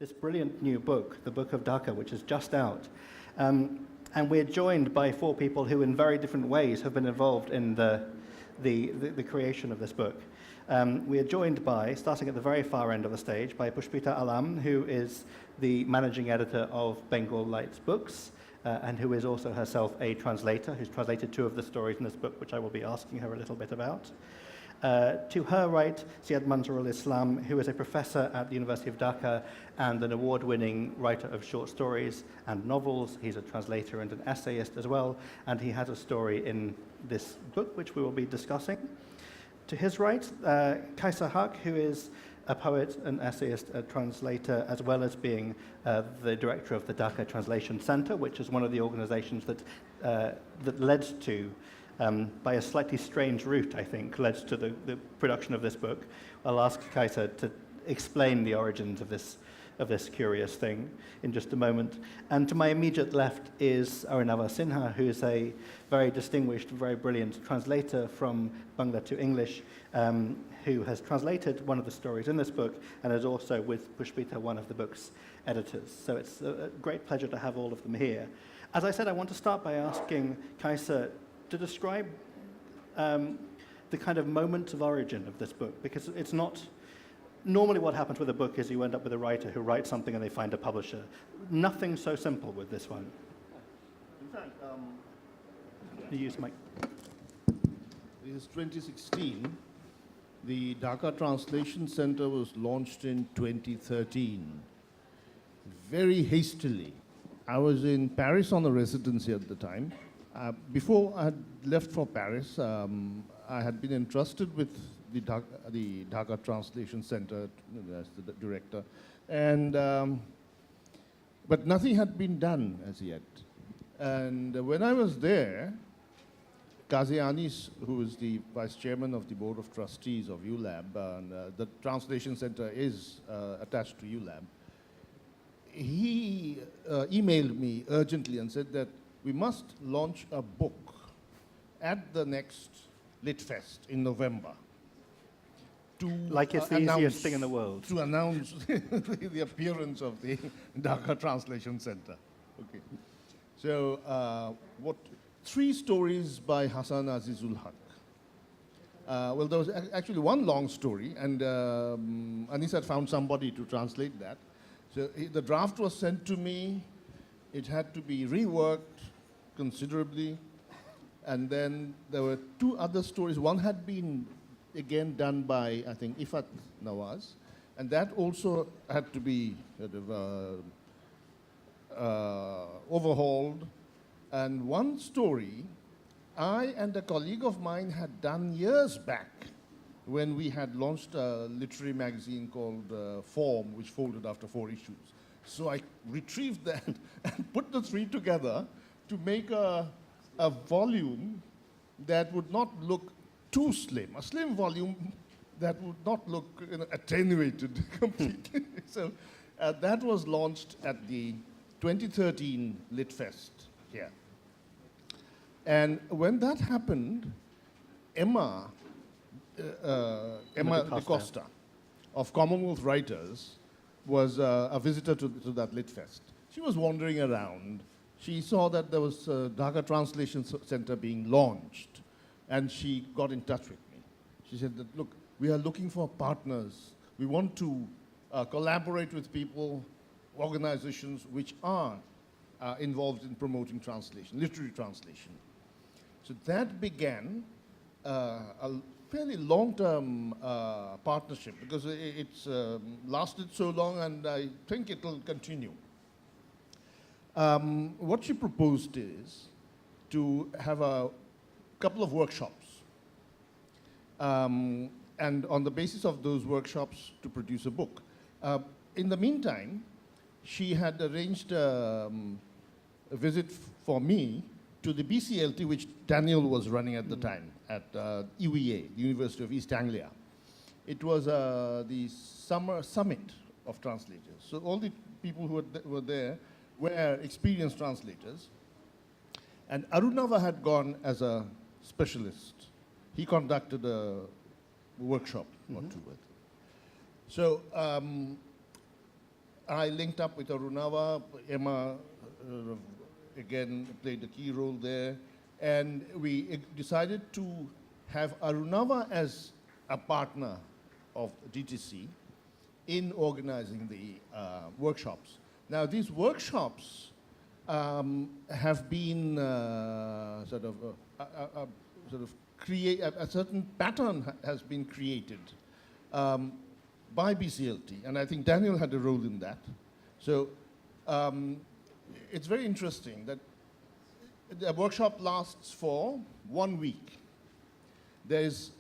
this brilliant new book, the Book of Dhaka, which is just out. And we're joined by four people who in very different ways have been involved in the creation of this book. We are joined by, starting at the very far end of the stage, by Pushpita Alam, who is the managing editor of Bengal Lights Books, and who is also herself a translator, who's translated two of the stories in this book, which I will be asking her a little bit about. To her right, Syed Manzurul Islam, who is a professor at the University of Dhaka and an award-winning writer of short stories and novels. He's a translator and an essayist as well, and he has a story in this book, which we will be discussing. To his right, Kaisa Haq, who is a poet, an essayist, a translator, as well as being the director of the Dhaka Translation Center, which is one of the organizations that led to, by a slightly strange route, I think, led to the production of this book. I'll ask Kaisa to explain the origins of this curious thing in just a moment. And to my immediate left is Arinava Sinha, who is a very distinguished, very brilliant translator from Bangla to English, who has translated one of the stories in this book and is also, with Pushpita, one of the book's editors. So it's a great pleasure to have all of them here. As I said, I want to start by asking Kaisa to describe the kind of moment of origin of this book, because it's not. Normally what happens with a book is you end up with a writer who writes something and they find a publisher. Nothing so simple with this one. In fact, You use mic. this is 2016. The Dhaka Translation Center was launched in 2013. Very hastily. I was in Paris on a residency at the time. Before I had left for Paris, I had been entrusted with the Dhaka Translation Center as the director, and but nothing had been done as yet. And when I was there, Qazi Anis, who is the vice chairman of the board of trustees of ULAB, and the translation center is attached to ULAB, he emailed me urgently and said that we must launch a book at the next Litfest in November. Like it's the easiest thing in the world. To announce the appearance of the Dhaka Translation Center. Okay. So, three stories by Hassan Azizul Haq. Well, there was actually one long story, and Anis had found somebody to translate that. So the draft was sent to me. It had to be reworked considerably. And then there were two other stories. One had been, again, done by, I think, Ifat Nawaz. And that also had to be sort of, overhauled. And one story, I and a colleague of mine had done years back when we had launched a literary magazine called Form, which folded after 4 issues. So I retrieved that and put the three together to make a volume that would not look too slim, a slim volume that would not look attenuated completely. So that was launched at the 2013 Litfest here. And when that happened, Emma Da Costa of Commonwealth Writers was a visitor to that Litfest. She was wandering around. She saw that there was a Dhaka Translation Center being launched, and she got in touch with me. She said that, look, we are looking for partners. We want to collaborate with people, organizations which are involved in promoting translation, literary translation. So that began a fairly long-term partnership, because it's lasted so long, and I think it will continue. What she proposed is to have a couple of workshops, and on the basis of those workshops to produce a book. In the meantime, she had arranged a visit for me to the BCLT, which Daniel was running at the time at UEA, the University of East Anglia. It was the summer summit of translators. So all the people who were there were experienced translators. And Arunava had gone as a specialist. He conducted a workshop or two with. So I linked up with Arunava. Emma, again, played a key role there. And we decided to have Arunava as a partner of DTC in organizing the workshops. Now, these workshops have been a certain pattern has been created by BCLT, and I think Daniel had a role in that. So it's very interesting that the workshop lasts for 1 week. There is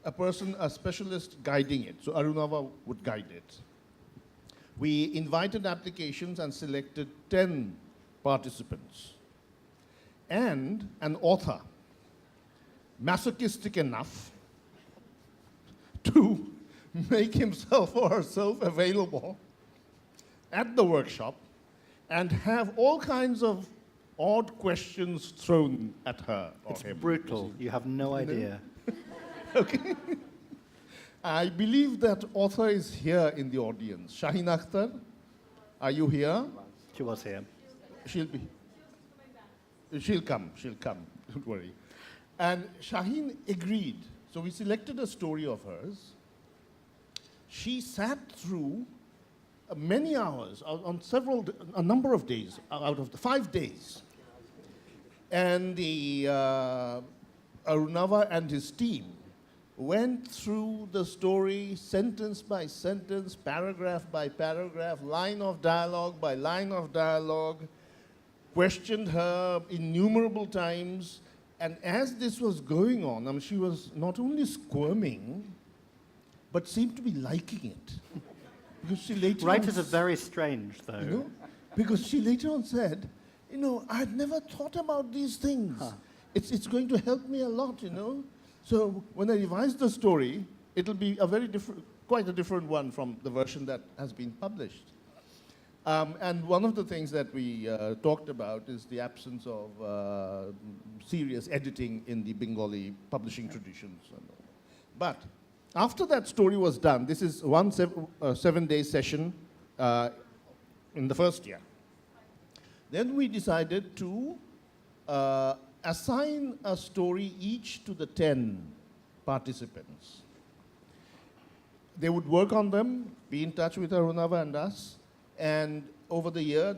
a specialist guiding it. So Arunava would guide it. We invited applications and selected 10 participants. And an author, masochistic enough to make himself or herself available at the workshop and have all kinds of odd questions thrown at her or It's him. brutal. You have no idea. Okay. I believe that author is here in the audience. Shaheen Akhtar, are you here? She was here. She'll come, don't worry. And Shaheen agreed. So we selected a story of hers. She sat through many hours, on a number of days, out of the 5 days. And the Arunava and his team went through the story sentence by sentence, paragraph by paragraph, line of dialogue by line of dialogue, questioned her innumerable times. And as this was going on, she was not only squirming, but seemed to be liking it. Because she later Writers are very strange, though. you know, because she later on said, I'd never thought about these things. Huh. It's going to help me a lot, So when I revise the story, it'll be quite a different one from the version that has been published. And one of the things that we talked about is the absence of serious editing in the Bengali publishing traditions. But after that story was done, this is one 7-day session in the first year. Then we decided to assign a story each to the 10 participants. They would work on them, be in touch with Arunava and us, and over the year,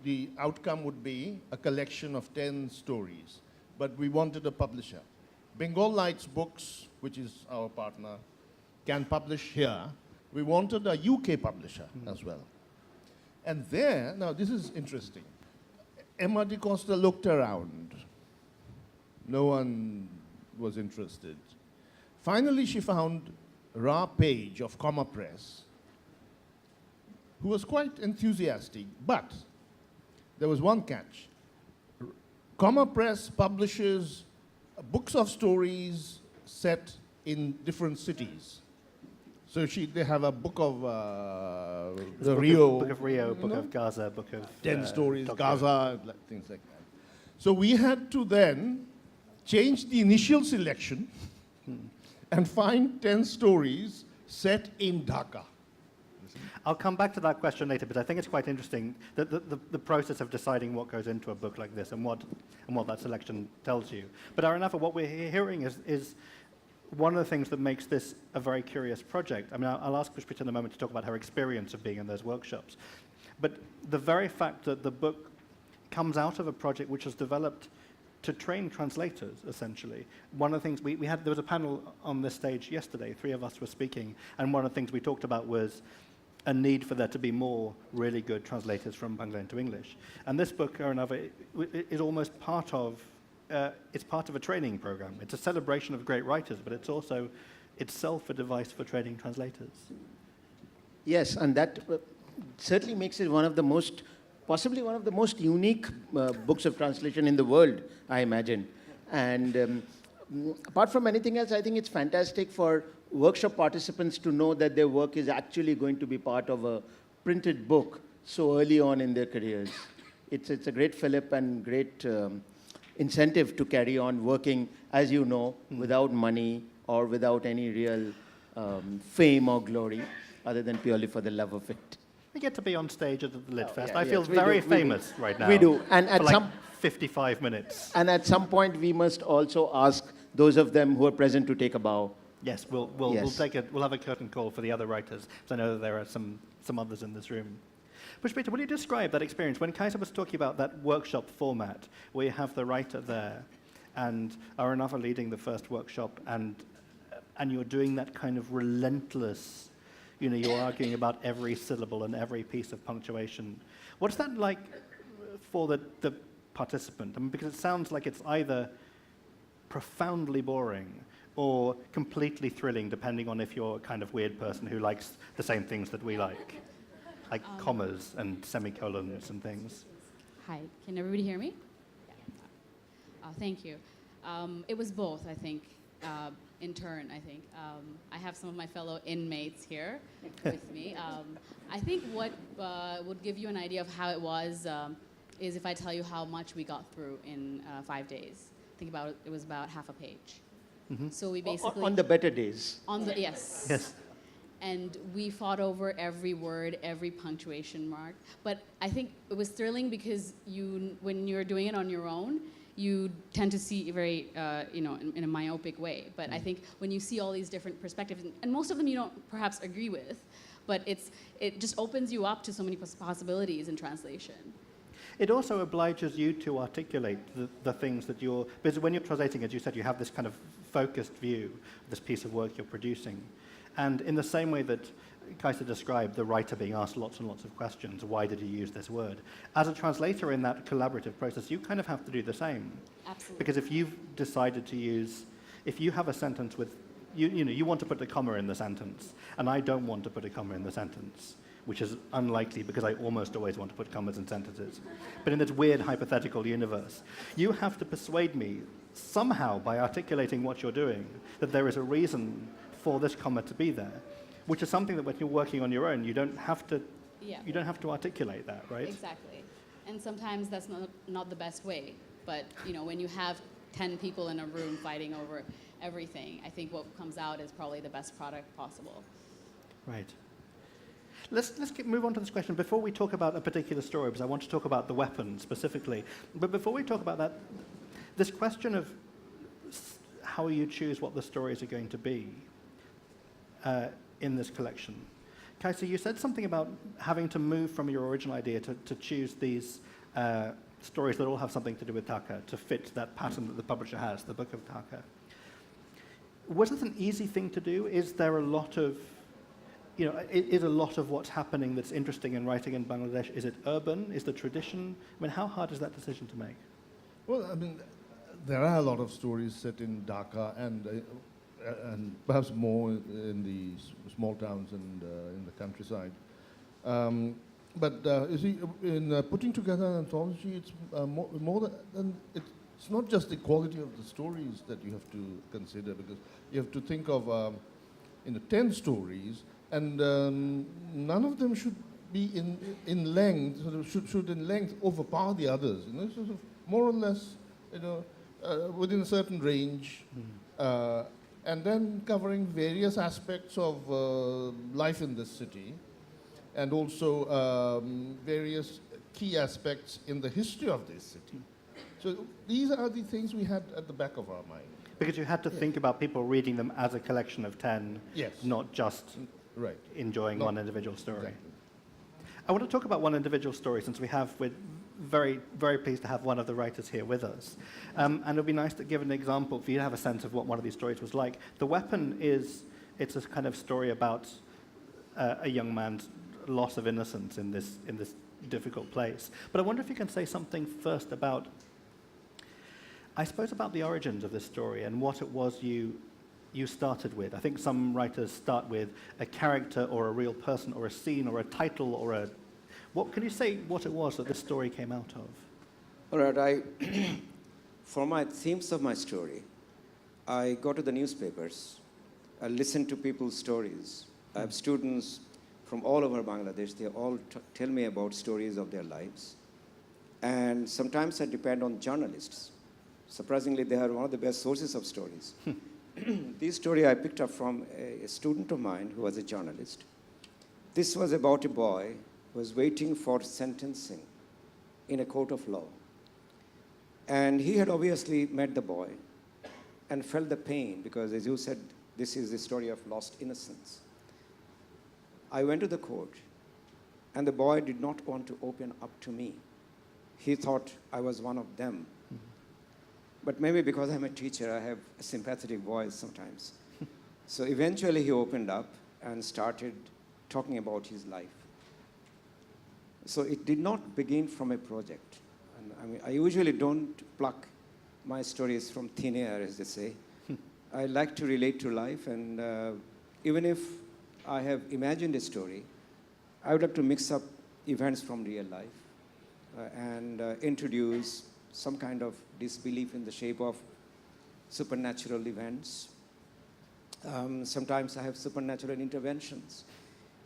the outcome would be a collection of 10 stories. But we wanted a publisher. Bengal Lights Books, which is our partner, can publish here. We wanted a UK publisher as well. And there, now this is interesting. Emma Di Costa looked around. No one was interested. Finally, she found Ra Page of Comma Press, who was quite enthusiastic, but there was one catch. Comma Press publishes books of stories set in different cities. So they have a book of Rio. Book of Rio, Book of Gaza, Book of 10 stories, Tokyo. Gaza, things like that. So we had to then change the initial selection and find 10 stories set in Dhaka. I'll come back to that question later, but I think it's quite interesting that the process of deciding what goes into a book like this and what that selection tells you. But Arunava, what we're hearing is one of the things that makes this a very curious project. I mean, I'll ask Pushpita in a moment to talk about her experience of being in those workshops. But the very fact that the book comes out of a project which was developed to train translators, essentially. One of the things there was a panel on this stage yesterday, 3 of us were speaking, and one of the things we talked about was a need for there to be more really good translators from Bangla into English. And this book, Arunava, is almost part of a training program. It's a celebration of great writers, but it's also itself a device for training translators. Yes, and that certainly makes it possibly one of the most unique books of translation in the world, I imagine. And apart from anything else, I think it's fantastic for workshop participants to know that their work is actually going to be part of a printed book so early on in their careers. It's a great fillip and great incentive to carry on working, as you know, without money or without any real fame or glory, other than purely for the love of it. We get to be on stage at the Lit Fest. yeah, I feel yes, we very do, we do. famous right now. We do. And for at like some 55 minutes. and at some point we must also ask those of them who are present to take a bow. Yes, we'll Yes. we'll have a curtain call for the other writers, because I know that there are some others in this room. Pushpita, will you describe that experience when Kaiser was talking about that workshop format, where you have the writer there, and Arunava leading the first workshop, and you're doing that kind of relentless, you're arguing about every syllable and every piece of punctuation. What's that like for the participant? I mean, because it sounds like it's either profoundly boring or completely thrilling, depending on if you're a kind of weird person who likes the same things that we like commas and semicolons and things. Hi, can everybody hear me? Yeah. Thank you. It was both, I think, in turn, I think. I have some of my fellow inmates here with me. I think what would give you an idea of how it was is if I tell you how much we got through in 5 days. Think about it, it was about half a page. Mm-hmm. So we basically... On the better days. Yes. Yes. And we fought over every word, every punctuation mark. But I think it was thrilling because when you're doing it on your own, you tend to see very, in a myopic way. But I think when you see all these different perspectives, and most of them you don't perhaps agree with, but it just opens you up to so many possibilities in translation. It also obliges you to articulate the things that because when you're translating, as you said, you have this kind of focused view of this piece of work you're producing. And in the same way that Kaiser described the writer being asked lots and lots of questions, why did he use this word? As a translator in that collaborative process, you kind of have to do the same. Absolutely. Because if you've decided to if you have a sentence with, you want to put a comma in the sentence, and I don't want to put a comma in the sentence, which is unlikely because I almost always want to put commas in sentences. But in this weird hypothetical universe, you have to persuade me somehow by articulating what you're doing that there is a reason for this comma to be there, which is something that when you're working on your own, you don't have to articulate that, right? Exactly. And sometimes that's not the best way. But when you have 10 people in a room fighting over everything, I think what comes out is probably the best product possible. Right. Let's move on to this question. Before we talk about a particular story, because I want to talk about the weapon specifically, but before we talk about that, this question of how you choose what the stories are going to be in this collection. Kaiser, you said something about having to move from your original idea to choose these stories that all have something to do with Dhaka, to fit that pattern that the publisher has, the Book of Dhaka. Was it an easy thing to do? Is there a lot of, is a lot of what's happening that's interesting in writing in Bangladesh, is it urban? Is the tradition? I mean, how hard is that decision to make? Well, I mean, there are a lot of stories set in Dhaka and perhaps more in the small towns and in the countryside. But you see, in putting together an anthology, it's more than it's not just the quality of the stories that you have to consider, because you have to think of 10 stories, and none of them should be in length, sort of should in length overpower the others. Sort of more or less, within a certain range. And then covering various aspects of life in this city, and also various key aspects in the history of this city. So these are the things we had at the back of our mind. Because you had to think about people reading them as a collection of 10, not just enjoying one individual story. Exactly. I want to talk about one individual story, since we're very, very pleased to have one of the writers here with us. And it would be nice to give an example for you to have a sense of what one of these stories was like. The Weapon it's a kind of story about a young man's loss of innocence in this difficult place. But I wonder if you can say something first about, I suppose, about the origins of this story and what it was you started with. I think some writers start with a character or a real person or a scene or a title or can you say what it was that this story came out of? All right, for my themes of my story, I go to the newspapers, I listen to people's stories. I have students from all over Bangladesh. They all tell me about stories of their lives. And sometimes I depend on journalists. Surprisingly, they are one of the best sources of stories. This story I picked up from a student of mine who was a journalist. This was about a boy was waiting for sentencing in a court of law. And he had obviously met the boy and felt the pain because, as you said, this is the story of lost innocence. I went to the court, and the boy did not want to open up to me. He thought I was one of them. But maybe because I'm a teacher, I have a sympathetic voice sometimes. So eventually he opened up and started talking about his life. So it did not begin from a project. And I mean, I usually don't pluck my stories from thin air, as they say. I like to relate to life, and even if I have imagined a story, I would like to mix up events from real life and introduce some kind of disbelief in the shape of supernatural events. Sometimes I have supernatural interventions,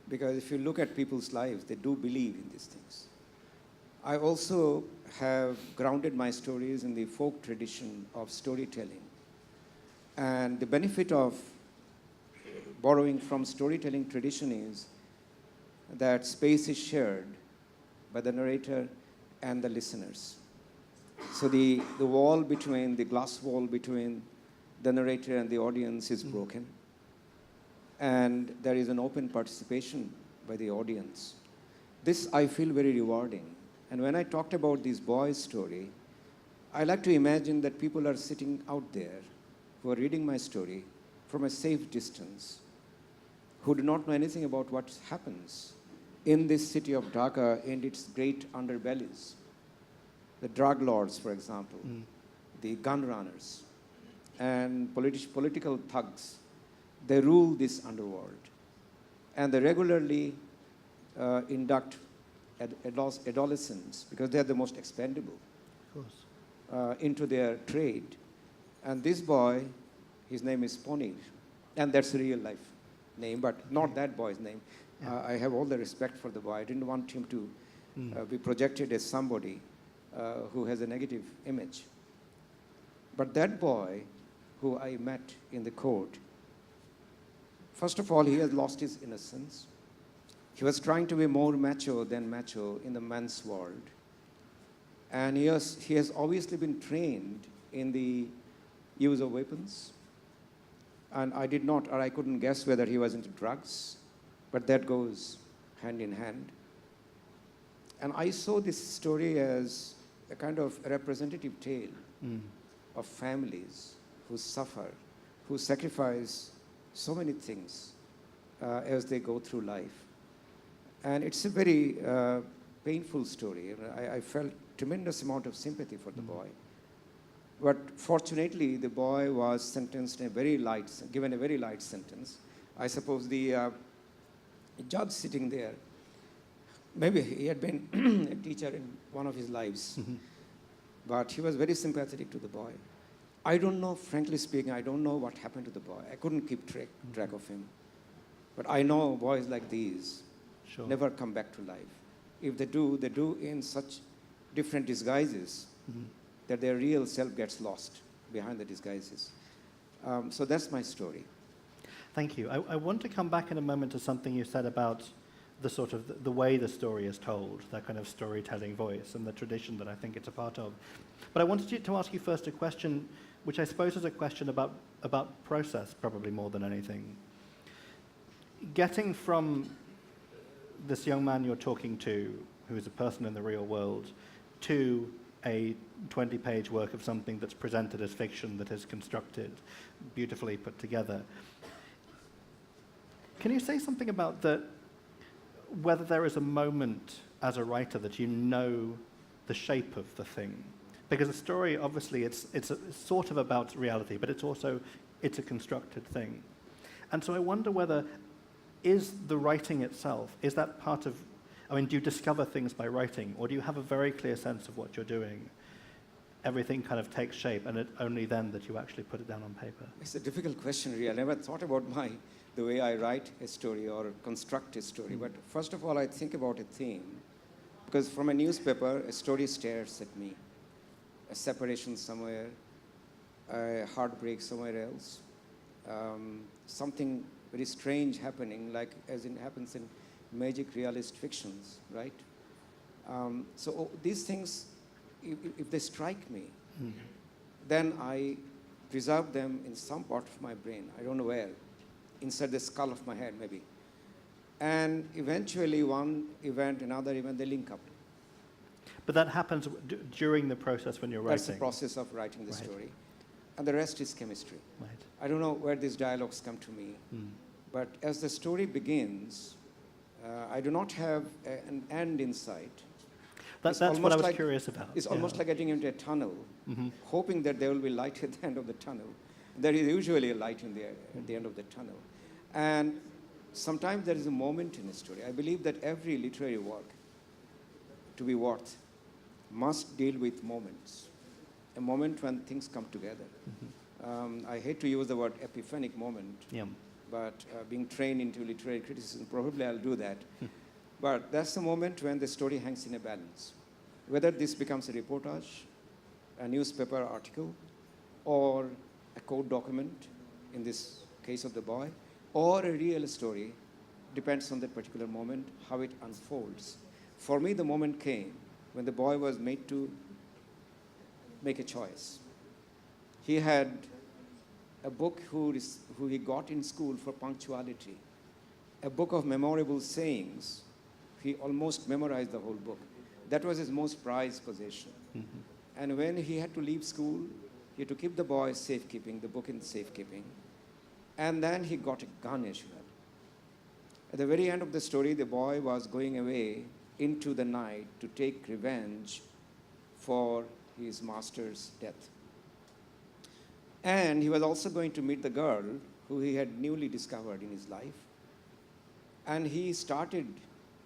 because if you look at people's lives, they do believe in these things. I also have grounded my stories in the folk tradition of storytelling. And the benefit of borrowing from storytelling tradition is that space is shared by the narrator and the listeners. So the glass wall between the narrator and the audience is broken. And there is an open participation by the audience. This I feel very rewarding. And when I talked about this boy's story, I like to imagine that people are sitting out there who are reading my story from a safe distance, who do not know anything about what happens in this city of Dhaka and its great underbellies. The drug lords, for example, the gun runners, and political thugs. They rule this underworld. And they regularly induct adolescents, because they are the most expendable, Of course. into their trade. And this boy, his name is Ponir, and that's a real life name, but not that boy's name. Yeah. I have all the respect for the boy. I didn't want him to be projected as somebody who has a negative image. But that boy, who I met in the court, first of all, he has lost his innocence. He was trying to be more macho than macho in the men's world. And he has obviously been trained in the use of weapons. And I couldn't guess whether he was into drugs, but that goes hand in hand. And I saw this story as a kind of representative tale of families who suffer, who sacrifice so many things as they go through life. And it's a very painful story. I felt tremendous amount of sympathy for the boy. But fortunately, the boy was sentenced given a very light sentence. I suppose the judge sitting there, maybe he had been a teacher in one of his lives, but he was very sympathetic to the boy. I don't know, frankly speaking, I don't know what happened to the boy. I couldn't keep track of him. But I know boys like these never come back to life. If they do in such different disguises that their real self gets lost behind the disguises. So that's my story. Thank you. I want to come back in a moment to something you said about the sort of the way the story is told, that kind of storytelling voice and the tradition that I think it's a part of. But I wanted to ask you first a question, which I suppose is a question about process, probably more than anything. Getting from this young man you're talking to, who is a person in the real world, to a 20-page work of something that's presented as fiction, that is constructed, beautifully put together. Can you say something about whether there is a moment as a writer that you know the shape of the thing? Because a story, obviously, it's sort of about reality, but it's a constructed thing. And so I wonder whether, is the writing itself, is that part of, do you discover things by writing, or do you have a very clear sense of what you're doing? Everything kind of takes shape, and it's only then that you actually put it down on paper. It's a difficult question, really. I never thought about the way I write a story or construct a story. But first of all, I think about a theme. Because from a newspaper, a story stares at me. A separation somewhere, a heartbreak somewhere else, something very strange happening, like as it happens in magic realist fictions, right? So these things, if they strike me, then I preserve them in some part of my brain. I don't know where, inside the skull of my head maybe. And eventually one event, another event, they link up. But that happens during the process when you're writing. That's the process of writing the Right. story. And the rest is chemistry. Right. I don't know where these dialogues come to me, but as the story begins, I do not have an end in sight. That's almost what I was like- curious about. It's yeah. almost like getting into a tunnel, Mhm. hoping that there will be light at the end of the tunnel. There is usually a light at the end of the tunnel. And sometimes there is a moment in a story. I believe that every literary work, to be worth, must deal with moments. A moment when things come together. I hate to use the word epiphanic moment, Yeah. but being trained into literary criticism, probably I'll do that. But that's the moment when the story hangs in a balance. Whether this becomes a reportage, a newspaper article, or a court document, in this case of the boy, or a real story, depends on that particular moment, how it unfolds. For me, the moment came when the boy was made to make a choice. He had a book who he got in school for punctuality, a book of memorable sayings. He almost memorized the whole book. That was his most prized possession. And when he had to leave school, he had to keep the boy safekeeping, the book in safekeeping. And then he got a gun as well. At the very end of the story, the boy was going away into the night to take revenge for his master's death. And he was also going to meet the girl who he had newly discovered in his life. And he started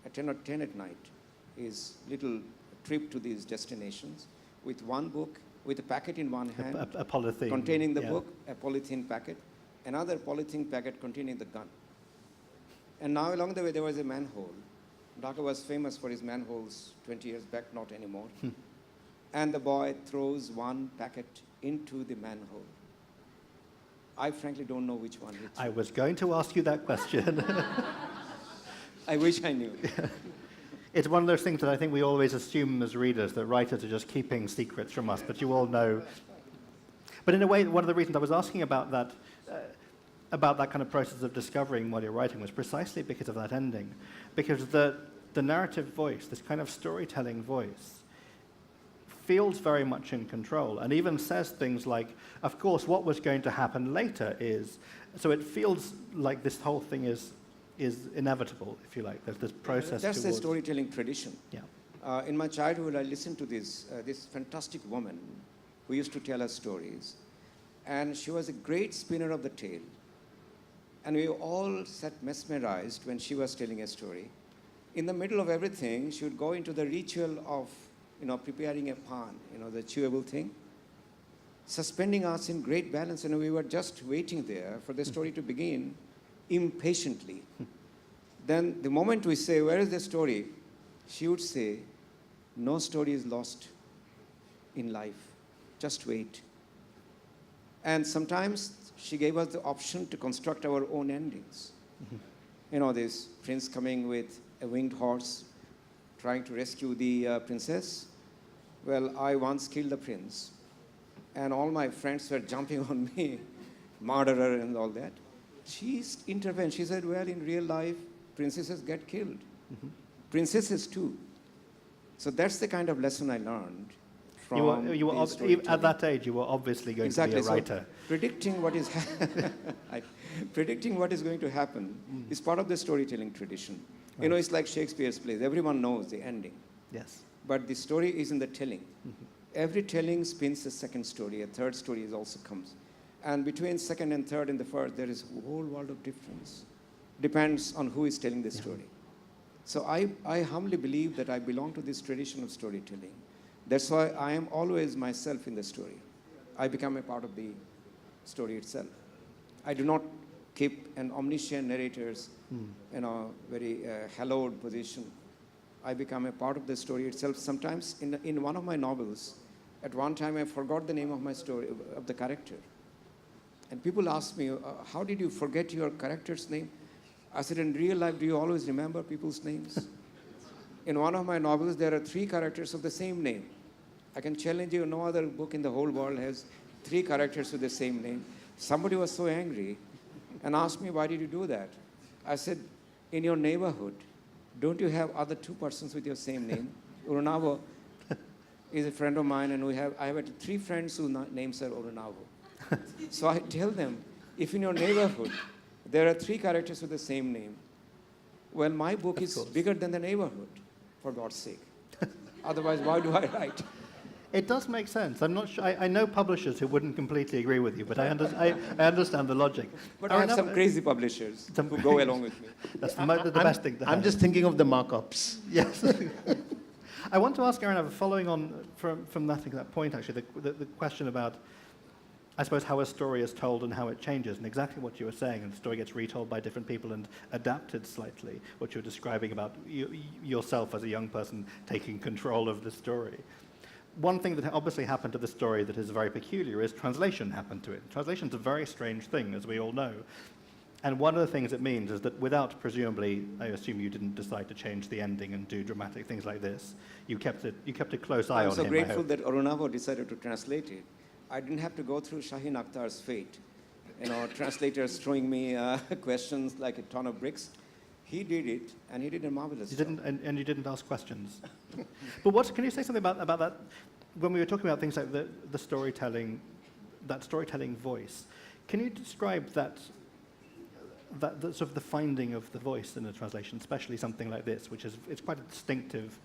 at 10 at night his little trip to these destinations with one book, with a packet in one hand, A polythene. containing the yeah. book, a polythene packet, another polythene packet containing the gun. And now along the way there was a manhole. Dhaka was famous for his manholes 20 years back, not anymore. And the boy throws one packet into the manhole. I frankly don't know which one he threw. I was going to ask you that question. I wish I knew. It's one of those things that I think we always assume as readers, that writers are just keeping secrets from us, but you all know. But in a way, one of the reasons I was asking about that kind of process of discovering while you're writing was precisely because of that ending. Because the narrative voice, this kind of storytelling voice, feels very much in control and even says things like, of course, what was going to happen later is... So it feels like this whole thing is inevitable, if you like. There's this process That's the towards... storytelling tradition. Yeah. In my childhood, I listened to this fantastic woman who used to tell us stories. And she was a great spinner of the tale. And we all sat mesmerized when she was telling a story. In the middle of everything, she would go into the ritual of, preparing a pan, the chewable thing, suspending us in great balance. And we were just waiting there for the story to begin impatiently. Then the moment we say, where is the story? She would say, no story is lost in life. Just wait. And sometimes she gave us the option to construct our own endings. This prince coming with a winged horse, trying to rescue the princess. Well, I once killed the prince, and all my friends were jumping on me, murderer and all that. She intervened. She said, well, in real life, princesses get killed. Princesses too. So that's the kind of lesson I learned from at that age, you were obviously going to be a writer. So predicting what is predicting what is going to happen is part of the storytelling tradition. Right. It's like Shakespeare's plays. Everyone knows the ending. Yes. But the story is in the telling. Every telling spins a second story. A third story also comes. And between second and third and the first, there is a whole world of difference. Depends on who is telling the story. So I humbly believe that I belong to this tradition of storytelling. That's why I am always myself in the story. I become a part of the story itself. I do not keep an omniscient narrator's very hallowed position. I become a part of the story itself. Sometimes in one of my novels, at one time I forgot the name of my story, of the character. And people ask me, how did you forget your character's name? I said, in real life, do you always remember people's names? In one of my novels, there are 3 characters of the same name. I can challenge you, no other book in the whole world has 3 characters with the same name. Somebody was so angry and asked me, why did you do that? I said, in your neighborhood, don't you have other 2 persons with your same name? Urunavo is a friend of mine, and I have 3 friends whose names are Urunavo. So I tell them, if in your neighborhood there are 3 characters with the same name, well, my book is bigger than the neighborhood, for God's sake. Otherwise, why do I write? It does make sense. I'm not sure. I know publishers who wouldn't completely agree with you, but I understand the logic. But I have some crazy publishers who go along with me. That's the best thing to have. I'm just thinking of the markups. Yes. I want to ask Arnav, following on from that point, actually, the question about, I suppose, how a story is told and how it changes, and exactly what you were saying, and the story gets retold by different people and adapted slightly, what you were describing about yourself as a young person taking control of the story. One thing that obviously happened to the story that is very peculiar is translation happened to it. Translation's a very strange thing, as we all know. And one of the things it means is that without, presumably, I assume you didn't decide to change the ending and do dramatic things like this. You kept a close eye on him. I'm so grateful that Arunavo decided to translate it. I didn't have to go through Shaheen Akhtar's fate. Translators throwing me questions like a ton of bricks. He did it, and he did a marvelous job. And you didn't ask questions. But can you say something about that? When we were talking about things like the storytelling, that storytelling voice, can you describe that sort of the finding of the voice in a translation, especially something like this, which it's quite a distinctive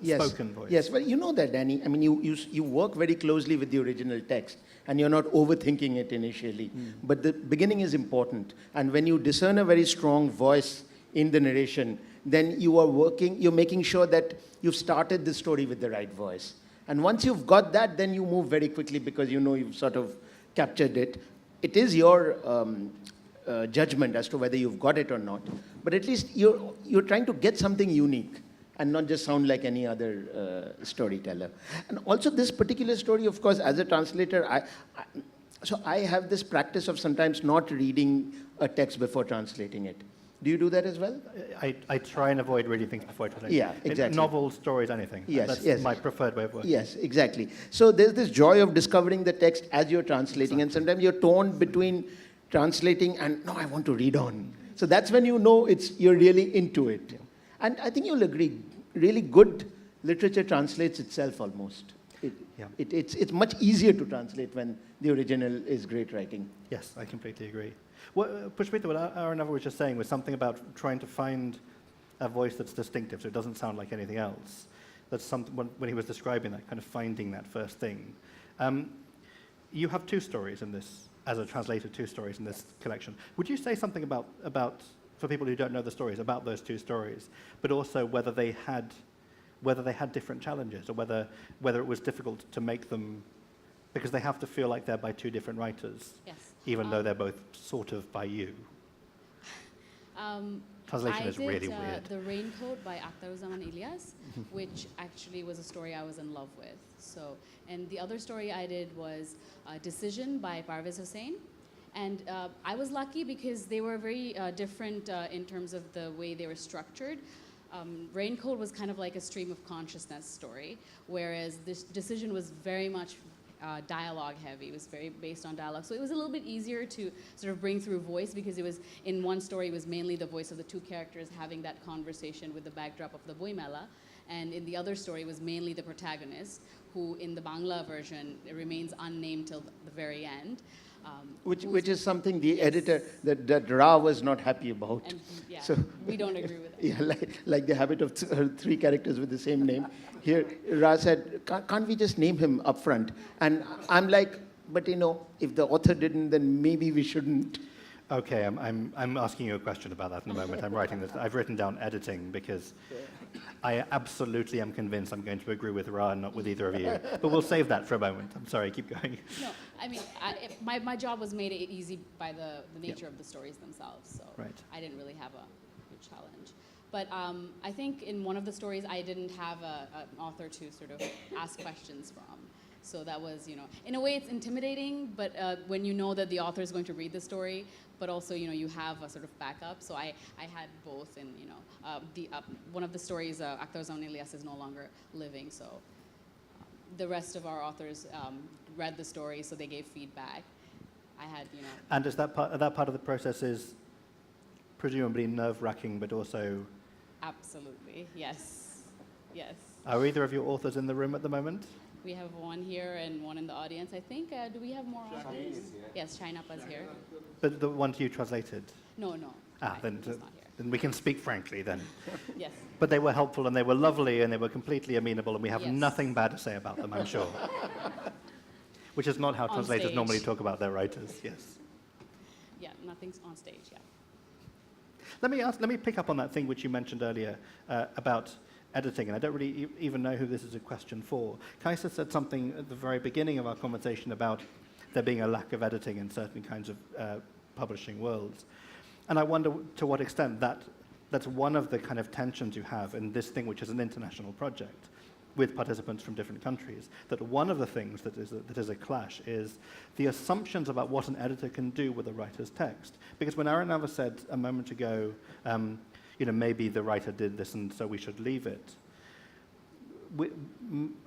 spoken voice? Yes, well, you know that, Danny. I mean, you work very closely with the original text, and you're not overthinking it initially. But the beginning is important. And when you discern a very strong voice in the narration, then you're making sure that you've started the story with the right voice. And once you've got that, then you move very quickly because you know you've sort of captured it. It is your judgment as to whether you've got it or not. But at least you're trying to get something unique and not just sound like any other storyteller. And also this particular story, of course, as a translator, I have this practice of sometimes not reading a text before translating it. Do you do that as well? I try and avoid reading things before I translate. Yeah, exactly. Novels, stories, anything. Yes, That's my preferred way of working. Yes, exactly. So there's this joy of discovering the text as you're translating, and sometimes you're torn between translating and, no, I want to read on. So that's when you know you're really into it. Yeah. And I think you'll agree, really good literature translates itself almost. It's much easier to translate when the original is great writing. Yes, I completely agree. Pushpita, what Arnav was just saying was something about trying to find a voice that's distinctive, so it doesn't sound like anything else. That's something when he was describing that, kind of finding that first thing. You have 2 stories in this, as a translator, 2 stories in this collection. Would you say something about for people who don't know the stories, about those 2 stories, but also whether they had different challenges, or whether it was difficult to make them, because they have to feel like they're by 2 different writers, Yes. even though they're both sort of by you. Translation is really weird. I did The Raincoat by Akhtaruzzamán Ilyas, which actually was a story I was in love with. So, and the other story I did was Decision by Parvez Hussain. And I was lucky because they were very different in terms of the way they were structured. Raincoat was kind of like a stream of consciousness story, whereas this Decision was very much dialogue heavy. It was very based on dialogue. So it was a little bit easier to sort of bring through voice, because it was, in one story, it was mainly the voice of the 2 characters having that conversation with the backdrop of the Boi Mela. And in the other story, it was mainly the protagonist, who in the Bangla version remains unnamed till the very end. Which is something the editor, that Ra was not happy about. And, yeah, so, we don't agree with that. Yeah, like the habit of 3 characters with the same name. Here, Ra said, can't we just name him up front? And I'm like, but if the author didn't, then maybe we shouldn't. Okay, I'm asking you a question about that in a moment. I'm writing this. I've written down editing because I absolutely am convinced I'm going to agree with Ra and not with either of you. But we'll save that for a moment. I'm sorry, keep going. No, I mean, my job was made easy by the nature of the stories themselves, so I didn't really have a huge challenge. But I think in one of the stories, I didn't have an author to sort of ask questions from. So that was, in a way it's intimidating, but when you know that the author is going to read the story, but also, you have a sort of backup. So I had both, and, one of the stories, Akhtar Zaman Ilyas is no longer living, so the rest of our authors read the story, so they gave feedback. I had, And is that part of the process is presumably nerve-wracking, but also... Absolutely, yes, yes. Are either of your authors in the room at the moment? We have one here and one in the audience, I think. Do we have more authors? Yes, Shainappa's here. But the ones you translated? No. Then, he's not here. then we can speak frankly then. Yes. But they were helpful and they were lovely and they were completely amenable and we have Yes. nothing bad to say about them, I'm sure. Which is not how On translators stage. normally talk about their writers, yes. Yeah, nothing's on stage, yeah. Let me pick up on that thing which you mentioned earlier about editing, and I don't really even know who this is a question for. Kajsa said something at the very beginning of our conversation about there being a lack of editing in certain kinds of publishing worlds. And I wonder to what extent that's one of the kind of tensions you have in this thing, which is an international project with participants from different countries, that one of the things that is a clash is the assumptions about what an editor can do with a writer's text. Because when Aranava said a moment ago, maybe the writer did this and so we should leave it,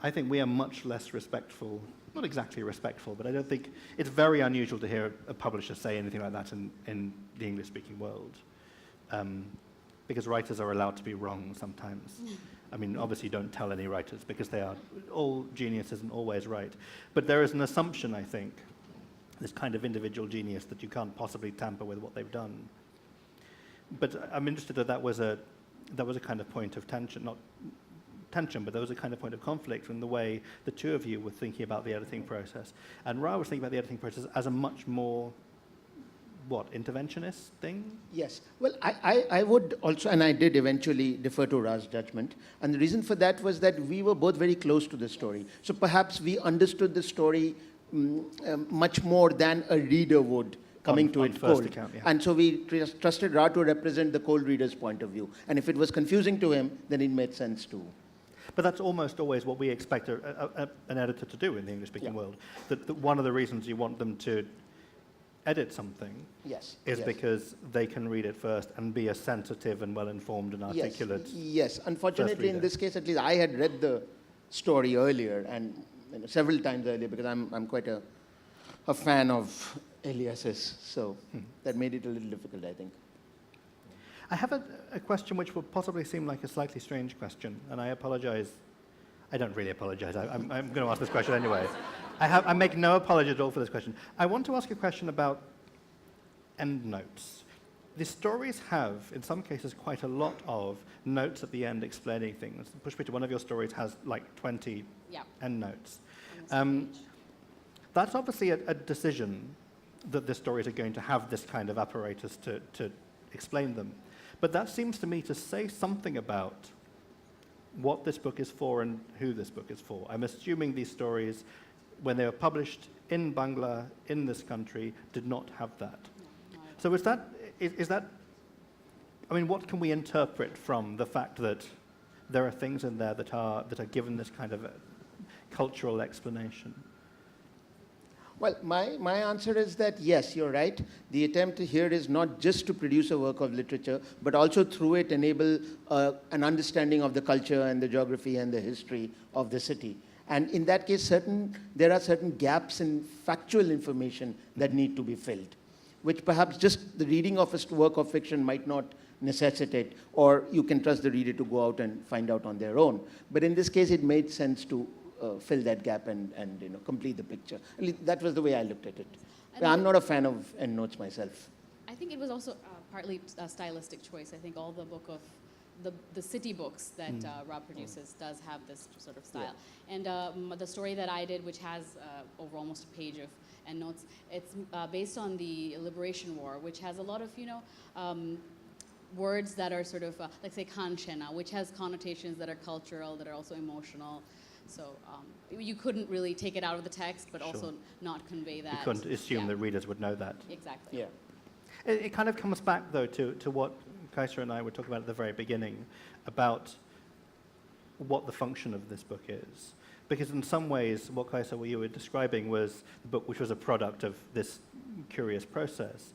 I think we are much less respectful, not exactly respectful, but I don't think, it's very unusual to hear a publisher say anything like that in the English-speaking world. Because writers are allowed to be wrong sometimes. I mean, obviously you don't tell any writers because all genius isn't always right. But there is an assumption, I think, this kind of individual genius that you can't possibly tamper with what they've done. But I'm interested that was a kind of point of tension, not tension, but there was a kind of point of conflict in the way the two of you were thinking about the editing process. And Ra was thinking about the editing process as a much more, interventionist thing? Yes. Well, I would also, and I did eventually defer to Ra's judgment. And the reason for that was that we were both very close to the story. So perhaps we understood the story much more than a reader would coming to it cold. Account, yeah. And so we trusted Ra to represent the cold reader's point of view. And if it was confusing to him, then it made sense too. But that's almost always what we expect an editor to do in the English-speaking world. That one of the reasons you want them to edit something is because they can read it first and be a sensitive and well-informed and articulate. Yes. Unfortunately, in this case, at least I had read the story earlier and several times earlier because I'm quite a fan of Elias's, so that made it a little difficult, I think. I have a question which will possibly seem like a slightly strange question, and I apologize. I don't really apologize. I'm going to ask this question anyway. I make no apology at all for this question. I want to ask a question about endnotes. The stories have, in some cases, quite a lot of notes at the end explaining things. Pushpita, one of your stories has like 20 endnotes. That's obviously a decision that the stories are going to have this kind of apparatus to explain them. But that seems to me to say something about what this book is for and who this book is for. I'm assuming these stories, when they were published in Bangla, in this country, did not have that. So is that, I mean, what can we interpret from the fact that there are things in there that are given this kind of a cultural explanation? Well, my answer is that yes, you're right. The attempt here is not just to produce a work of literature, but also through it enable an understanding of the culture and the geography and the history of the city. And in that case, there are certain gaps in factual information that need to be filled, which perhaps just the reading of a work of fiction might not necessitate, or you can trust the reader to go out and find out on their own. But in this case, it made sense to fill that gap and complete the picture. At least that was the way I looked at it. I'm not a fan of endnotes myself. I think it was also partly a stylistic choice. I think all the book of the city books that Rob produces does have this sort of style. And the story that I did, which has over almost a page of endnotes, it's based on the Liberation War, which has a lot of, words that are sort of, like say kanchena, which has connotations that are cultural, that are also emotional. So you couldn't really take it out of the text, but also not convey that. You couldn't assume the readers would know that. Exactly. Yeah. It kind of comes back, though, to what Kajsa and I were talking about at the very beginning, about what the function of this book is. Because in some ways, what Kaisa, what you were describing was the book which was a product of this curious process.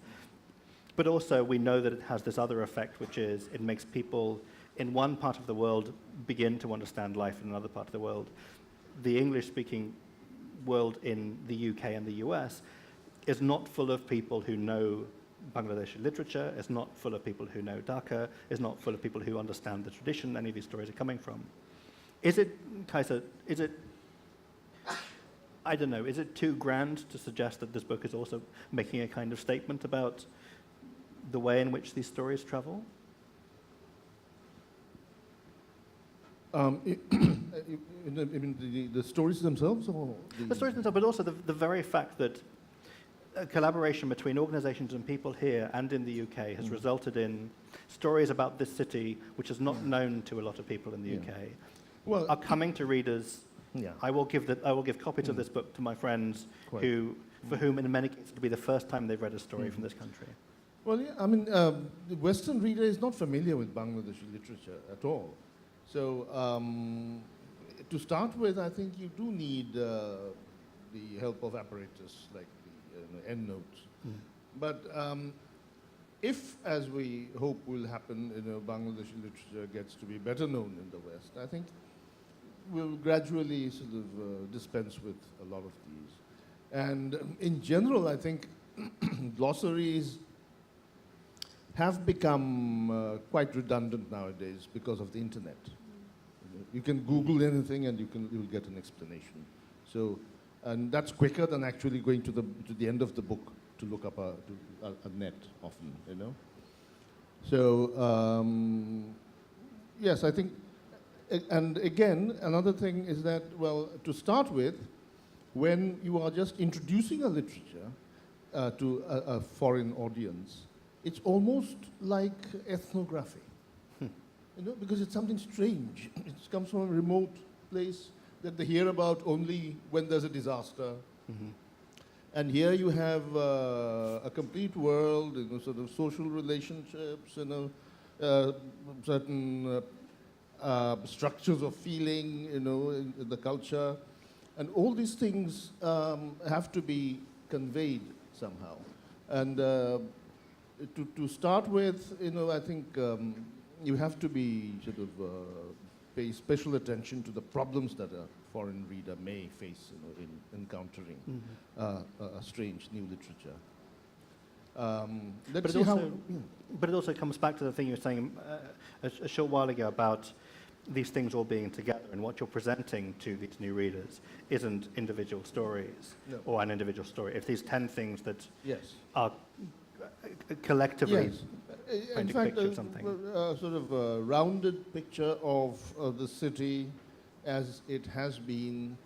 But also we know that it has this other effect, which is it makes people in one part of the world begin to understand life in another part of the world. The English-speaking world in the UK and the US is not full of people who know Bangladeshi literature, is not full of people who know Dhaka, is not full of people who understand the tradition any of these stories are coming from. Is it, Kaisa, is it, I don't know, is it too grand to suggest that this book is also making a kind of statement about the way in which these stories travel? The stories themselves, or The stories themselves, but also the very fact that a collaboration between organizations and people here and in the UK has resulted in stories about this city which is not known to a lot of people in the UK, well, are coming to readers. yeah. I will give copies of this book to my friends Quite. for whom in many cases it will be the first time they've read a story from this country. Well, yeah, I mean, the Western reader is not familiar with Bangladeshi literature at all. So, to start with, I think you do need the help of apparatus like the endnotes. But if, as we hope will happen, Bangladeshi literature gets to be better known in the West, I think we'll gradually sort of dispense with a lot of these. And in general, I think glossaries have become quite redundant nowadays because of the internet. You can Google anything and you'll get an explanation. So, and that's quicker than actually going to the end of the book to look up a net often, So, yes, I think, and again, another thing is that, well, to start with, when you are just introducing a literature to a foreign audience, it's almost like ethnography, because it's something strange. It comes from a remote place that they hear about only when there's a disaster. And here you have a complete world, sort of social relationships, certain structures of feeling, in the culture. And all these things have to be conveyed somehow. And to start with, I think you have to be sort of pay special attention to the problems that a foreign reader may face, in encountering a strange new literature. Let's see how. But it also comes back to the thing you were saying a short while ago about these things all being together, and what you're presenting to these new readers isn't individual stories or an individual story. It's these 10 things that are collectively In paint a fact, picture of something. sort of a rounded picture of the city as it has been